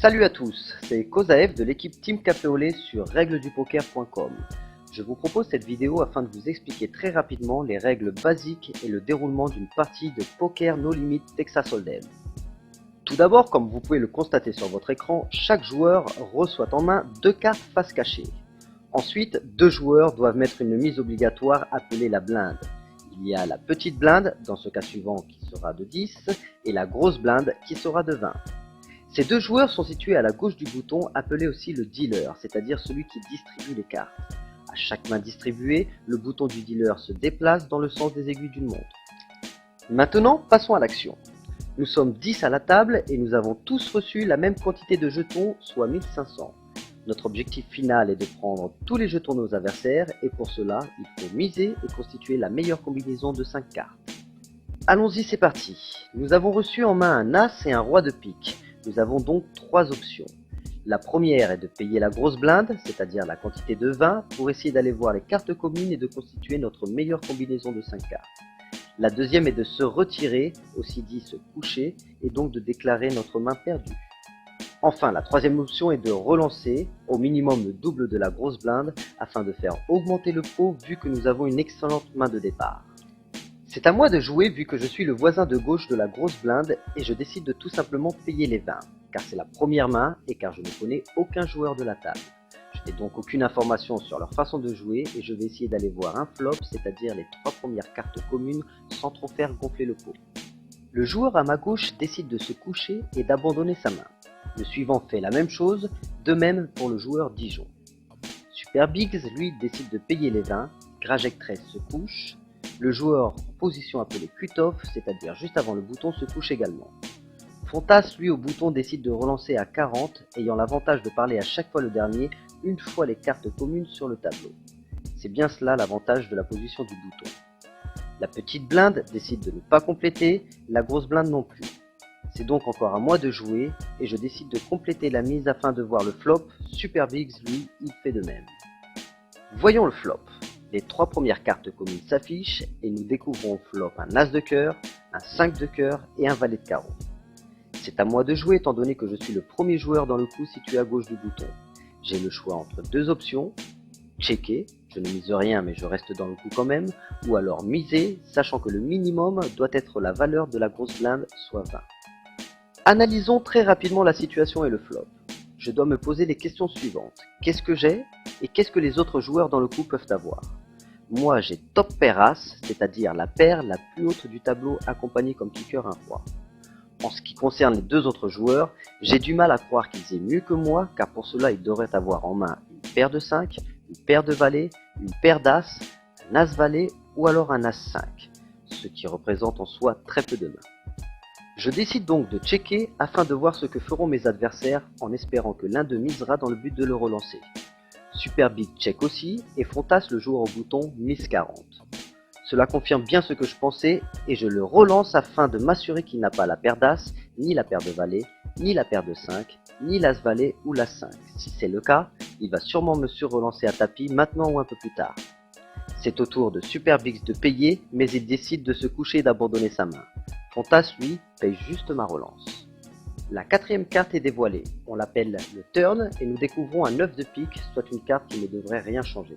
Salut à tous, c'est Kozaev de l'équipe Team Café au lait sur règlesdupoker.com. Je vous propose cette vidéo afin de vous expliquer très rapidement les règles basiques et le déroulement d'une partie de poker no limit Texas Hold'em. Tout d'abord, comme vous pouvez le constater sur votre écran, chaque joueur reçoit en main 2 cartes face cachée. Ensuite, 2 joueurs doivent mettre une mise obligatoire appelée la blinde. Il y a la petite blinde, dans ce cas suivant qui sera de 10, et la grosse blinde qui sera de 20. Ces 2 joueurs sont situés à la gauche du bouton, appelé aussi le dealer, c'est-à-dire celui qui distribue les cartes. À chaque main distribuée, le bouton du dealer se déplace dans le sens des aiguilles d'une montre. Maintenant, passons à l'action. Nous sommes 10 à la table et nous avons tous reçu la même quantité de jetons, soit 1500. Notre objectif final est de prendre tous les jetons de nos adversaires et pour cela, il faut miser et constituer la meilleure combinaison de 5 cartes. Allons-y, c'est parti. Nous avons reçu en main un as et un roi de pique. Nous avons donc 3 options. La première est de payer la grosse blinde, c'est-à-dire la quantité de 20, pour essayer d'aller voir les cartes communes et de constituer notre meilleure combinaison de 5 cartes. La deuxième est de se retirer, aussi dit se coucher, et donc de déclarer notre main perdue. Enfin, la troisième option est de relancer, au minimum le double de la grosse blinde, afin de faire augmenter le pot vu que nous avons une excellente main de départ. C'est à moi de jouer vu que je suis le voisin de gauche de la grosse blinde et je décide de tout simplement payer les 20, car c'est la première main et car je ne connais aucun joueur de la table. Je n'ai donc aucune information sur leur façon de jouer et je vais essayer d'aller voir un flop, c'est-à-dire les 3 premières cartes communes sans trop faire gonfler le pot. Le joueur à ma gauche décide de se coucher et d'abandonner sa main. Le suivant fait la même chose, de même pour le joueur Dijon. Super Biggs, lui, décide de payer les 20, Grajek 13 se couche. Le joueur en position appelée cut-off, c'est-à-dire juste avant le bouton, se couche également. Fontas, lui, au bouton, décide de relancer à 40, ayant l'avantage de parler à chaque fois le dernier, une fois les cartes communes sur le tableau. C'est bien cela l'avantage de la position du bouton. La petite blinde décide de ne pas compléter, la grosse blinde non plus. C'est donc encore à moi de jouer, et je décide de compléter la mise afin de voir le flop. Super Biggs, lui, il fait de même. Voyons le flop. Les 3 premières cartes communes s'affichent et nous découvrons au flop un as de cœur, un 5 de cœur et un valet de carreau. C'est à moi de jouer étant donné que je suis le premier joueur dans le coup situé à gauche du bouton. J'ai le choix entre 2 options, checker, je ne mise rien mais je reste dans le coup quand même, ou alors miser, sachant que le minimum doit être la valeur de la grosse blinde, soit 20. Analysons très rapidement la situation et le flop. Je dois me poser les questions suivantes. Qu'est-ce que j'ai et qu'est-ce que les autres joueurs dans le coup peuvent avoir? Moi j'ai top pair as, c'est-à-dire la paire la plus haute du tableau accompagnée comme kicker un roi. En ce qui concerne les 2 autres joueurs, j'ai du mal à croire qu'ils aient mieux que moi, car pour cela ils devraient avoir en main une paire de 5, une paire de valets, une paire d'as, un as valet ou alors un as 5, ce qui représente en soi très peu de mains. Je décide donc de checker afin de voir ce que feront mes adversaires en espérant que l'un d'eux misera dans le but de le relancer. Super Big check aussi et Fontas le joueur au bouton mise 40. Cela confirme bien ce que je pensais et je le relance afin de m'assurer qu'il n'a pas la paire d'as, ni la paire de valet, ni la paire de 5, ni l'as valet ou l'as 5. Si c'est le cas, il va sûrement me surrelancer à tapis maintenant ou un peu plus tard. C'est au tour de Super Biggs de payer, mais il décide de se coucher et d'abandonner sa main. Fontas, lui, paye juste ma relance. La 4e carte est dévoilée, on l'appelle le turn et nous découvrons un 9 de pique, soit une carte qui ne devrait rien changer.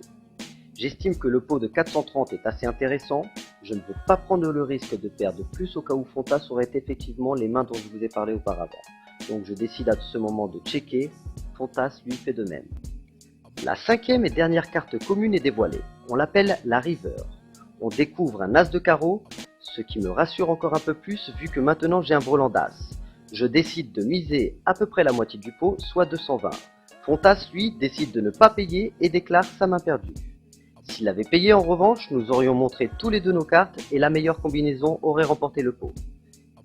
J'estime que le pot de 430 est assez intéressant, je ne veux pas prendre le risque de perdre plus au cas où Fontas aurait effectivement les mains dont je vous ai parlé auparavant. Donc je décide à ce moment de checker, Fontas lui fait de même. La 5e et dernière carte commune est dévoilée, on l'appelle la river. On découvre un as de carreau, ce qui me rassure encore un peu plus vu que maintenant j'ai un brelan d'as. Je décide de miser à peu près la moitié du pot, soit 220. Fontas, lui, décide de ne pas payer et déclare sa main perdue. S'il avait payé en revanche, nous aurions montré tous les 2 nos cartes et la meilleure combinaison aurait remporté le pot.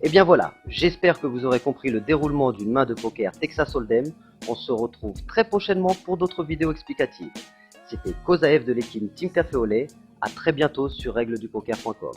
Et bien voilà, j'espère que vous aurez compris le déroulement d'une main de poker Texas Hold'em. On se retrouve très prochainement pour d'autres vidéos explicatives. C'était Kozaev de l'équipe Team Café au lait. À très bientôt sur règlesdupoker.com.